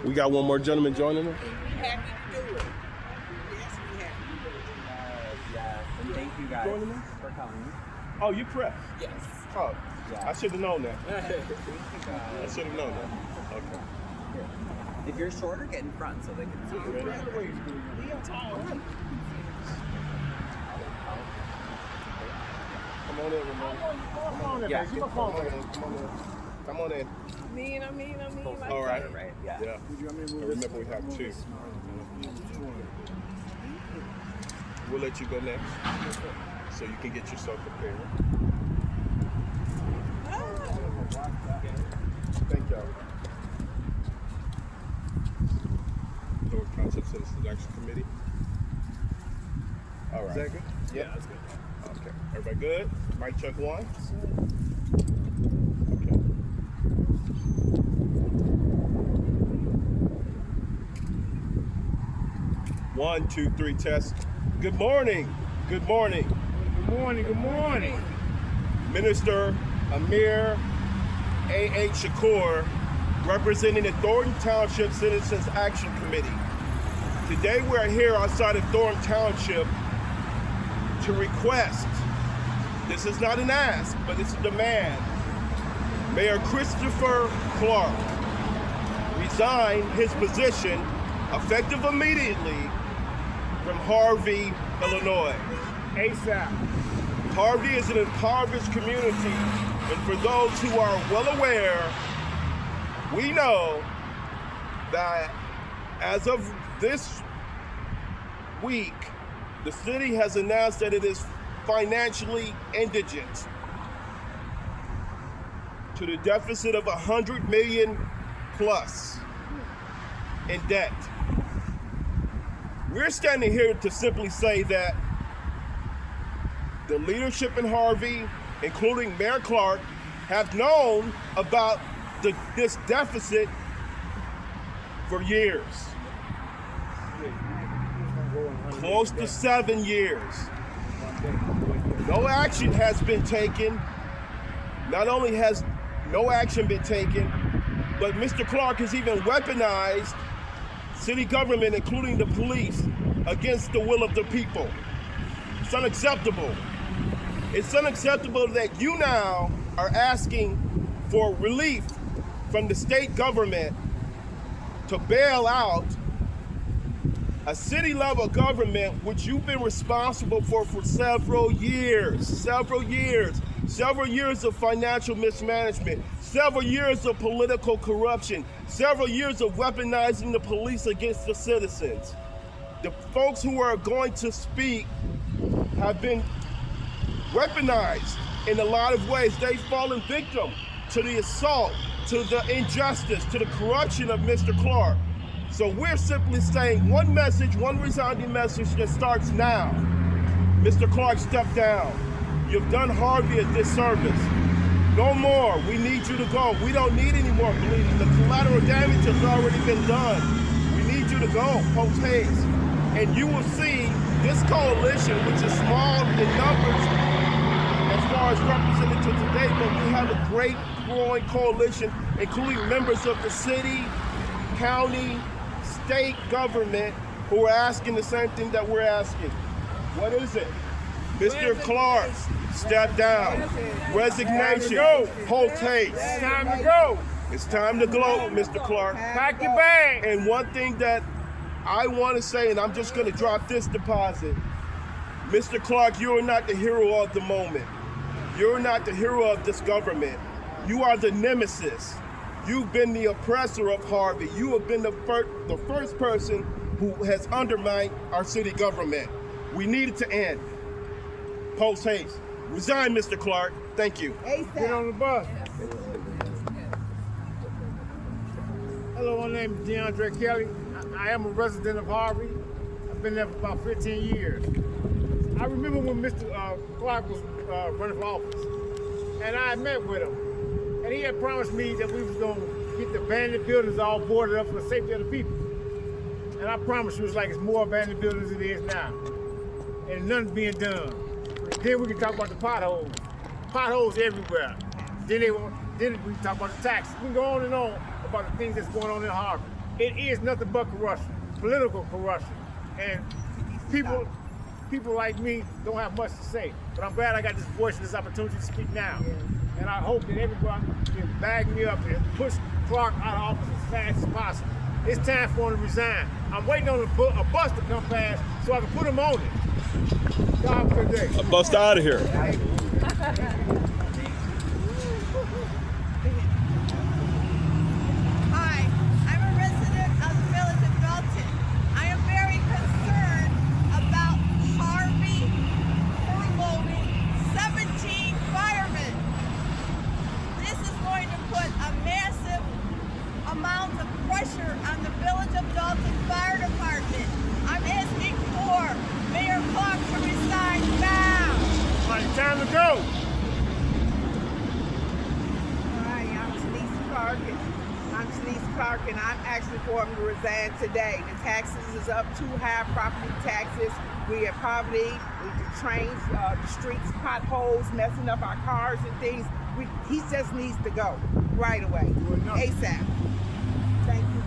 We got one more gentleman joining us. Happy to do it. Yes, we happy. Yes, and thank you guys Joining us? for coming. Oh, you press. Yes. Oh, Yeah. I should have known that. Thank you I guys. should have known that. Okay. If you're shorter, get in front so they can see you. Ready? Come on in, Ramon. Come on in, Yeah. baby. Come on in. Come on in. Come on in. I mean. Like All right. Right? Yeah. Yeah. I remember we have two. We'll let you go next, so you can get yourself prepared. Thank y'all. Thornton Township Citizens Action Committee. All right. Is that good? Yeah, that's good. Okay. Everybody good? Mic check one. Okay. One, two, three, test. Good morning. Good morning. Good morning. Good morning. Minister Amir A.H. Shakur, representing the Thornton Township Citizens Action Committee. Today we're here outside of Thornton Township to request, this is not an ask, but it's a demand, Mayor Christopher Clark resign his position effective immediately from Harvey, Illinois. ASAP. Harvey is an impoverished community, and for those who are well aware, we know that as of this week, the city has announced that it is financially indigent to the deficit of 100 million plus in debt. We're standing here to simply say that the leadership in Harvey, including Mayor Clark, have known about this deficit for years. Close to 7 years. No action has been taken. Not only has no action been taken, but Mr. Clark has even weaponized city government, including the police, against the will of the people. It's unacceptable. It's unacceptable that you now are asking for relief from the state government to bail out a city-level government which you've been responsible for several years of financial mismanagement, several years of political corruption, several years of weaponizing the police against the citizens. The folks who are going to speak have been weaponized in a lot of ways. They've fallen victim to the assault, to the injustice, to the corruption of Mr. Clark. So we're simply saying one message, one resounding message that starts now. Mr. Clark, step down. You've done Harvey a disservice. No more. We need you to go. We don't need any more bleeding. The collateral damage has already been done. We need you to go, Post Hayes. And you will see this coalition, which is small in numbers as far as representative today, but we have a great growing coalition, including members of the city, county, state government, who are asking the same thing that we're asking. What is it? Mr. Clark, step down. Resignation. Post Hayes. It's time to go. It's time to glow, Mr. Clark. Pack your bag. And one thing that I want to say, and I'm just going to drop this deposit. Mr. Clark, you are not the hero of the moment. You're not the hero of this government. You are the nemesis. You've been the oppressor of Harvey. You have been the first person who has undermined our city government. We need it to end. Post Hayes. Resign, Mr. Clark. Thank you. Get on the bus. Hello, my name is DeAndre Kelly. I am a resident of Harvey. I've been there for about 15 years. I remember when Mr. Clark was running for office, and I met with him. And he had promised me that we was going to get the abandoned buildings all boarded up for the safety of the people. And I promise you, it's like it's more abandoned buildings than it is now. And nothing's being done. Then we can talk about the potholes. Potholes everywhere. Then Then we talk about the taxes. We can go on and on about the things that's going on in Harvard. It is nothing but corruption, political corruption. And people like me don't have much to say. But I'm glad I got this voice and this opportunity to speak now. And I hope that everyone can bag me up and push Clark out of office as fast as possible. It's time for him to resign. I'm waiting on a bus to come past so I can put him on it. Y'all have a good day. Bust out of here. Hi, I'm a resident of the village of Dalton. I am very concerned about Harvey furloughing 17 firemen. This is going to put a massive amount of pressure on the village of Dalton Fire Department. I'm asking for Mayor Clark to resign now. All right, time to go. Hi, I'm Denise Clark, and I'm actually for him to resign today. The taxes is up too high, property taxes. We have poverty, the trains, the streets, potholes, messing up our cars and things. He just needs to go right away, ASAP. Thank you.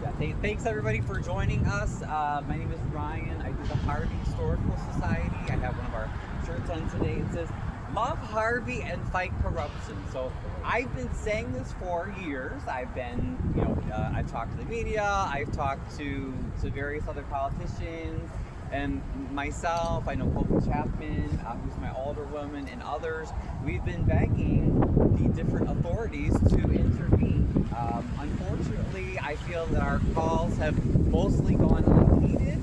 Yeah, thanks everybody for joining us. My name is Ryan. I do the Harvey Historical Society. I have one of our shirts on today. It says, "Love Harvey and fight corruption." So I've been saying this for years. I've been, I've talked to the media. I've talked to various other politicians and myself. I know Kobe Chapman, who's my alderwoman, and others. We've been begging the different authorities to intervene. Unfortunately, I feel that our calls have mostly gone unheeded.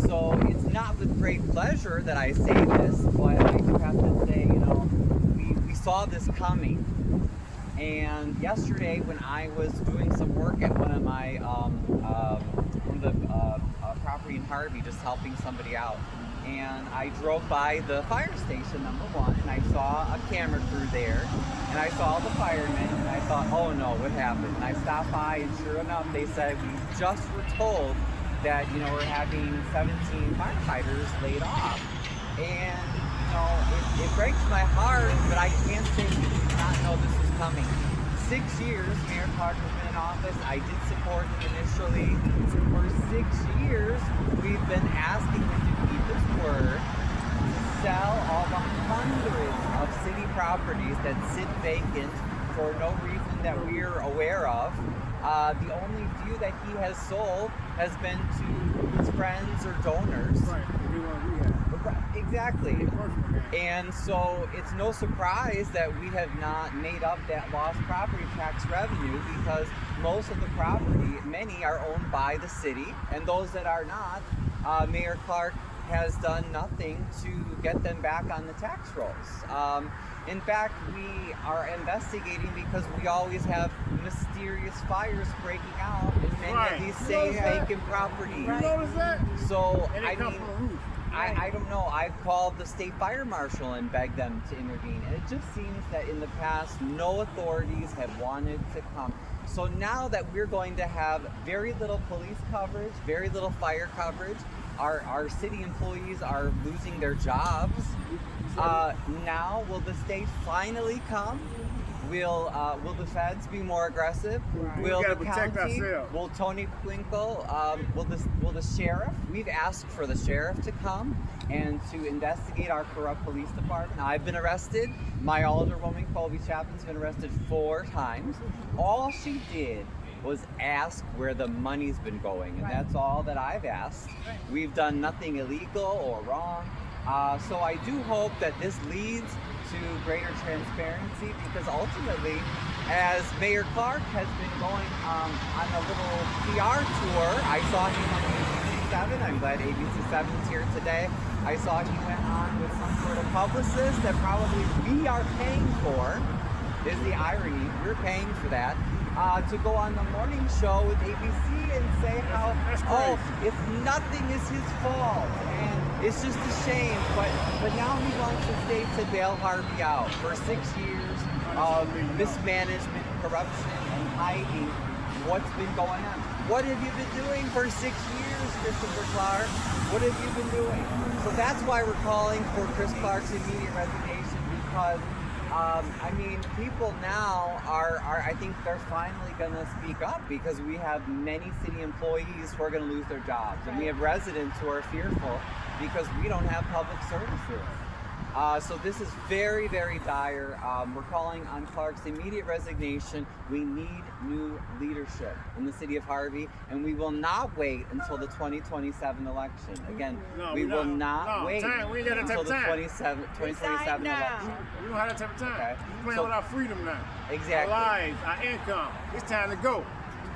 So it's not with great pleasure that I say this, but I do have to say, we saw this coming. And yesterday, when I was doing some work at one of my property in Harvey, just helping somebody out, and I drove by the fire station, number one, and I saw a camera crew there, and I saw the firemen, and I thought, oh no, what happened? And I stopped by, and sure enough, they said, we just were told that, we're having 17 firefighters laid off. And, it breaks my heart, but I can't say we did not know this was coming. 6 years, Mayor Clark has been in office. I did support him initially. For 6 years, we've been asking him to keep his word, to sell all the hundreds of city properties that sit vacant for no reason that we're aware of. The only few that he has sold has been to his friends or donors. Right, we want to rehab. Exactly. And so it's no surprise that we have not made up that lost property tax revenue, because most of the property, many are owned by the city, and those that are not, Mayor Clark has done nothing to get them back on the tax rolls. In fact, we are investigating because we always have mysterious fires breaking out in many of these same vacant properties. You notice that? So, And it comes from the roof. I don't know. I've called the state fire marshal and begged them to intervene. And it just seems that in the past, no authorities have wanted to come. So now that we're going to have very little police coverage, very little fire coverage, our city employees are losing their jobs. Now will the state finally come? Will the feds be more aggressive? Right. Will We the gotta protect county? ourselves. Will Tony Quinkle? Will the sheriff? We've asked for the sheriff to come and to investigate our corrupt police department. I've been arrested. My alderwoman Colby Chapman's been arrested 4 times. All she did was ask where the money's been going, and that's all that I've asked. We've done nothing illegal or wrong. So I do hope that this leads to greater transparency, because ultimately, as Mayor Clark has been going on a little PR tour, I saw him on ABC7. I'm glad ABC7 is here today. I saw he went on with some sort of publicist that probably we are paying for, is the irony. We're paying for that. To go on the morning show with ABC and say how, if nothing is his fault, and it's just a shame, but now he wants the state to bail Harvey out for 6 years of mismanagement, corruption, and hiding what's been going on. What have you been doing for 6 years, Christopher Clark? What have you been doing? So that's why we're calling for Chris Clark's immediate resignation, because I mean, people now are, I think they're finally going to speak up because we have many city employees who are going to lose their jobs. And we have residents who are fearful because we don't have public services. So this is very, very dire. We're calling on Clark's immediate resignation. We need new leadership in the city of Harvey, and we will not wait until the 2027 election. Again, we will not wait until the 2027 election. We don't have that type of time. Okay. We're playing with our freedom now. Exactly. Our lives, our income. It's time to go.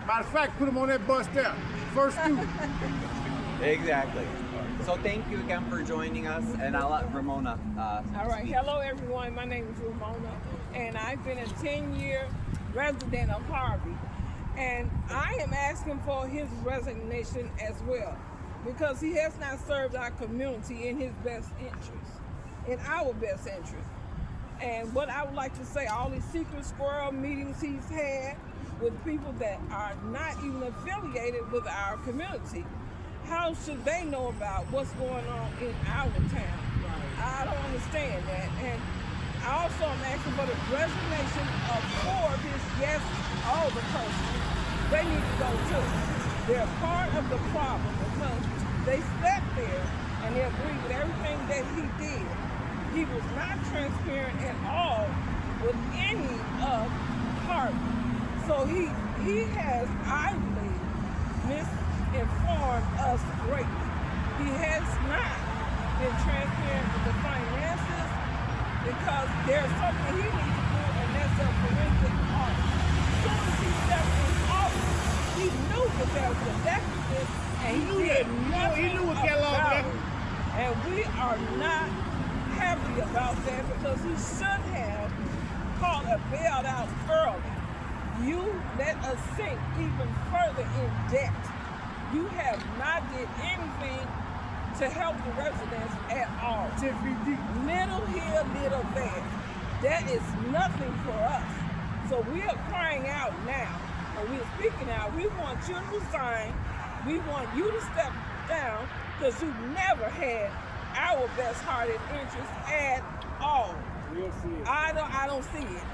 Matter of fact, put them on that bus there. First student. Exactly. So thank you again for joining us, and I'll let Ramona All right. speak. Hello, everyone. My name is Ramona, and I've been a 10-year resident of Harvey. And I am asking for his resignation as well, because he has not served our community in his best interest, in our best interest. And what I would like to say, all these secret squirrel meetings he's had with people that are not even affiliated with our community, how should they know about what's going on in our town? I don't understand that. And I also am asking for the resignation of 4 of his guests, all the persons. They need to go too. They're part of the problem because they sat there and they agreed with everything that he did. He was not transparent at all with any of Harvey. So he has, I believe, misinformed us greatly. He has not been transparent with the finances because there's something he needs to do, and that's a forensic audit. As soon as he stepped in office, he knew that there was a deficit, and he did nothing about it. And we are not happy about that because he should have called a bailout early. You let us sink even further in debt. You have not did anything to help the residents at all. Little here, little there. That is nothing for us. So we are crying out now, and we are speaking out. We want you to resign. We want you to step down because you never had our best hearted interest at all. I don't see it.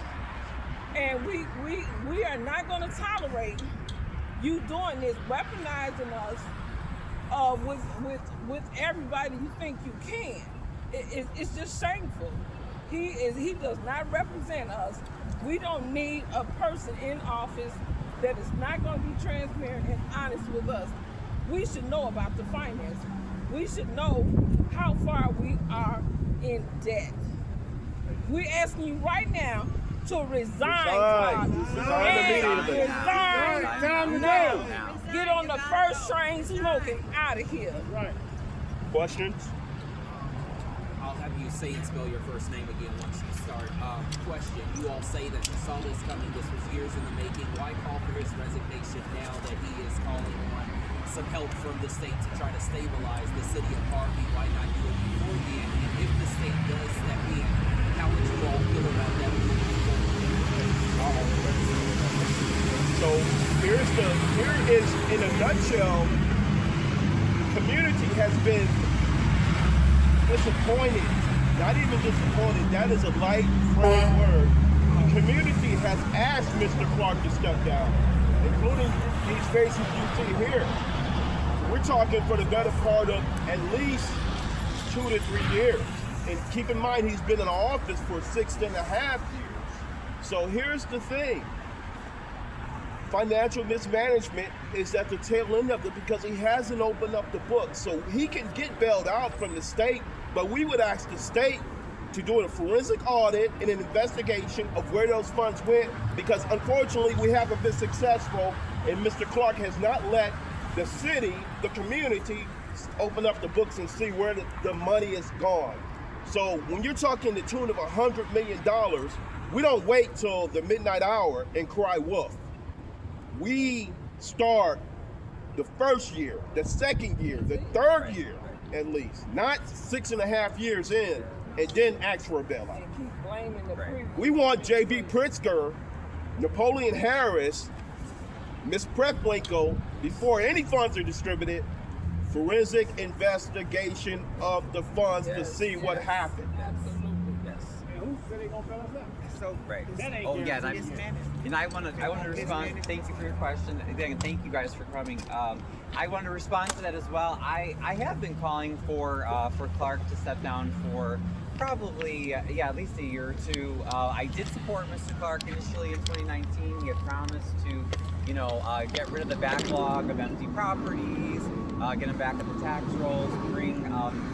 And we are not going to tolerate you doing this, weaponizing us with everybody you think you can. It's just shameful. He does not represent us. We don't need a person in office that is not going to be transparent and honest with us. We should know about the finances. We should know how far we are in debt. We're asking you right now to resign. Resign now. Get on the first train smoking out of here. Right. Questions? I'll have you say and spell your first name again once you start. Question, you all say that you saw this coming, this was years in the making. Why call for his resignation now that he is calling on some help from the state to try to stabilize the city of Harvey? Why not do it beforehand? And if the state does step in, how would you all feel about that moving forward? So here is, in a nutshell, community has been disappointed. Not even disappointed, that is a light phrase word. The community has asked Mr. Clark to step down, including these faces you see here. We're talking for the better part of at least 2 to 3 years. And keep in mind, he's been in office for 6.5 years. So here's the thing. Financial mismanagement is at the tail end of it because he hasn't opened up the book. So he can get bailed out from the state, but we would ask the state to do a forensic audit and an investigation of where those funds went, because unfortunately we haven't been successful, and Mr. Clark has not let the city, the community, open up the books and see where the money is gone. So when you're talking the tune of $100 million, we don't wait till the midnight hour and cry wolf. We start the first year, the second year, the third year at least, not 6.5 years in, and then ask for a bailout. And keep blaming the previous. We want J.B. Pritzker, Napoleon Harris, Ms. Preckwinkle, before any funds are distributed, forensic investigation of the funds to see what happened. Absolutely, yes. And who said they gonna won't fill us up. So Right. That ain't Oh yeah, and, mismanagement. and I want to respond. Thank you for your question. Again, thank you guys for coming. I want to respond to that as well. I have been calling for Clark to step down for probably at least a year or two. I did support Mr. Clark initially in 2019. He had promised to get rid of the backlog of empty properties, get him back at the tax rolls, bring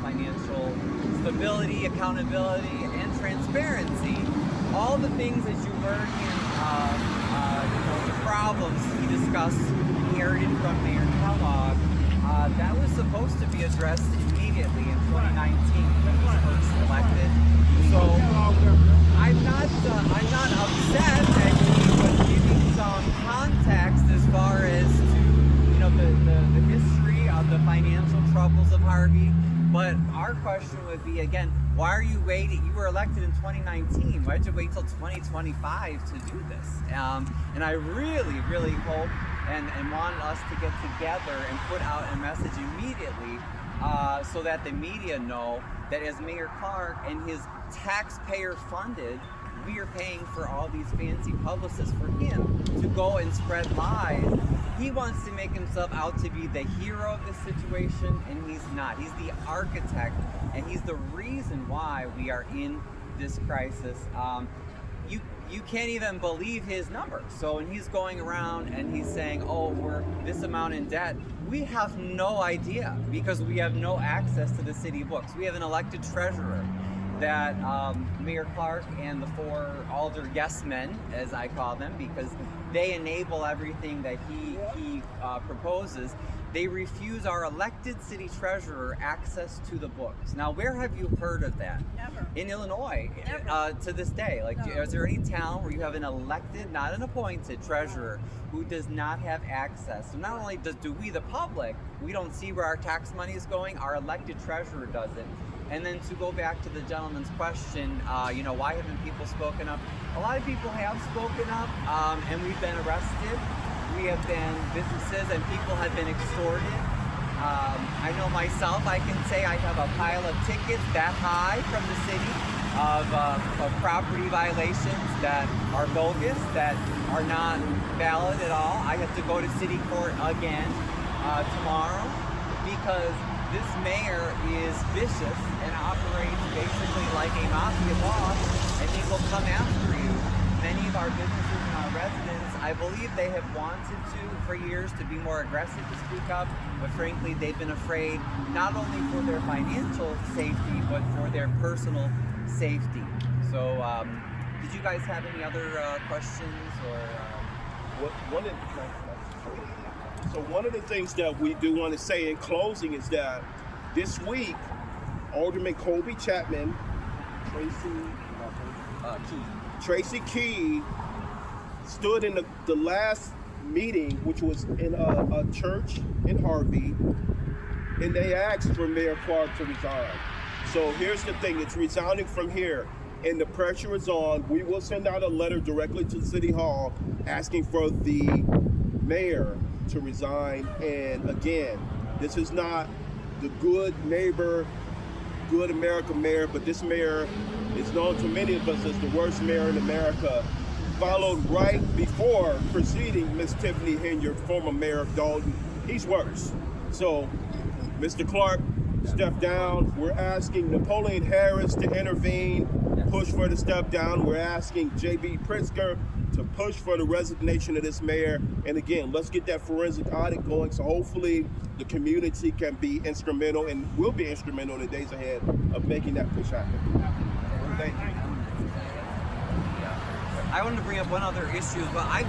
financial stability, accountability, and transparency. All the things that you heard him, the problems he discussed inherited from Mayor Kellogg, that was supposed to be addressed immediately in 2019 when he was first elected. So I'm not upset that he was giving some context as far as to the history of the financial troubles of Harvey. But our question would be, again, why are you waiting? You were elected in 2019. Why did you wait till 2025 to do this? And I really, really hope and wanted us to get together and put out a message immediately so that the media know that as Mayor Clark and his taxpayer funded, we are paying for all these fancy publicists for him to go and spread lies. He wants to make himself out to be the hero of this situation, and he's not. He's the architect, and he's the reason why we are in this crisis. You can't even believe his numbers. So when he's going around and he's saying, oh, we're this amount in debt, we have no idea because we have no access to the city books. We have an elected treasurer that Mayor Clark and the four alder yes men, as I call them, because they enable everything that he proposes. They refuse our elected city treasurer access to the books. Now, where have you heard of that? Never. In Illinois, Never. To this day. Like, No. is there any town where you have an elected, not an appointed treasurer who does not have access? So not only do we, the public, we don't see where our tax money is going, our elected treasurer doesn't. And then to go back to the gentleman's question, why haven't people spoken up? A lot of people have spoken up, and we've been arrested. We have been, businesses and people have been extorted. I know myself, I can say I have a pile of tickets that high from the city of property violations that are bogus, that are not valid at all. I have to go to city court again tomorrow because this mayor is vicious and operates basically like a mafia boss, and he will come after you. Many of our businesses and our residents, I believe they have wanted to for years to be more aggressive to speak up, but frankly they've been afraid not only for their financial safety but for their personal safety. So did you guys have any other questions or one of the things that we do want to say in closing is that this week, Alderman Colby Chapman, Tracy Key stood in the last meeting, which was in a church in Harvey, and they asked for Mayor Clark to resign. So here's the thing, it's resounding from here, and the pressure is on. We will send out a letter directly to City Hall asking for the mayor to resign. And again, this is not the good neighbor, good American mayor, but this mayor is known to many of us as the worst mayor in America, followed right before preceding Miss Tiffany Henyard, former mayor of Dalton. He's worse. So, Mr. Clark, step down. We're asking Napoleon Harris to intervene, push for the step down. We're asking J.B. Pritzker to push for the resignation of this mayor. And again, let's get that forensic audit going so hopefully the community can be instrumental and will be instrumental in the days ahead of making that push happen. Thank you. I wanted to bring up one other issue, but I've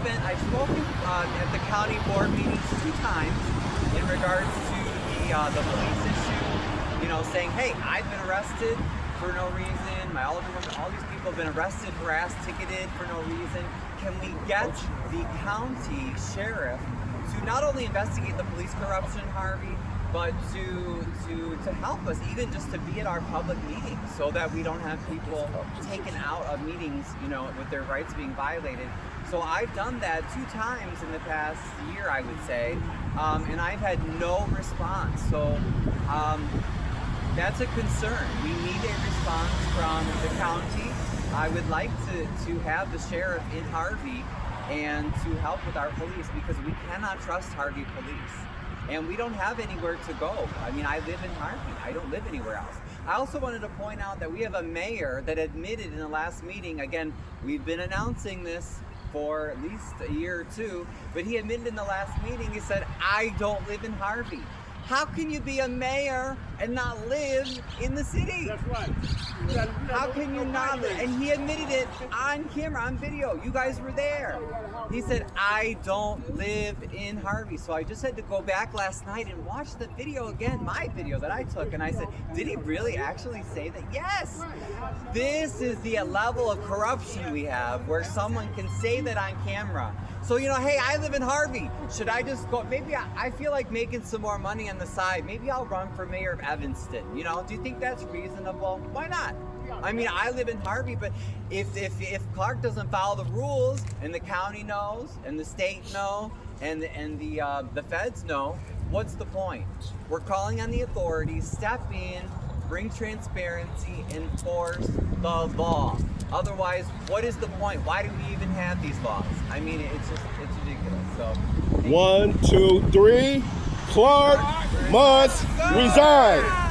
spoken at the county board meetings 2 times in regards to the police issue. Saying, hey, I've been arrested for no reason. My alderwoman, all these people have been arrested, harassed, ticketed for no reason. Can we get the county sheriff to not only investigate the police corruption, Harvey, but to help us, even just to be at our public meetings, so that we don't have people taken out of meetings, with their rights being violated. So I've done that 2 times in the past year, I would say, and I've had no response. So that's a concern. We need a response from the county. I would like to have the sheriff in Harvey and to help with our police, because we cannot trust Harvey police. And we don't have anywhere to go. I mean, I live in Harvey. I don't live anywhere else. I also wanted to point out that we have a mayor that admitted in the last meeting, again, we've been announcing this for at least a year or two, but he admitted in the last meeting, he said, I don't live in Harvey. How can you be a mayor and not live in the city? That's right. How can you not live? And he admitted it on camera, on video. You guys were there. He said, I don't live in Harvey. So I just had to go back last night and watch the video again, my video that I took. And I said, did he really actually say that? Yes. This is the level of corruption we have, where someone can say that on camera. So, you know, hey, I live in Harvey. Should I just go? Maybe I feel like making some more money on the side. Maybe I'll run for mayor of Evanston. You know, do you think that's reasonable? Why not? I mean, I live in Harvey, but if Clark doesn't follow the rules, and the county knows, and the state know, and the feds know, what's the point? We're calling on the authorities, step in, bring transparency, enforce the law. Otherwise, what is the point? Why do we even have these laws? I mean, it's ridiculous. So, 1, 2, 3. Clark must resign.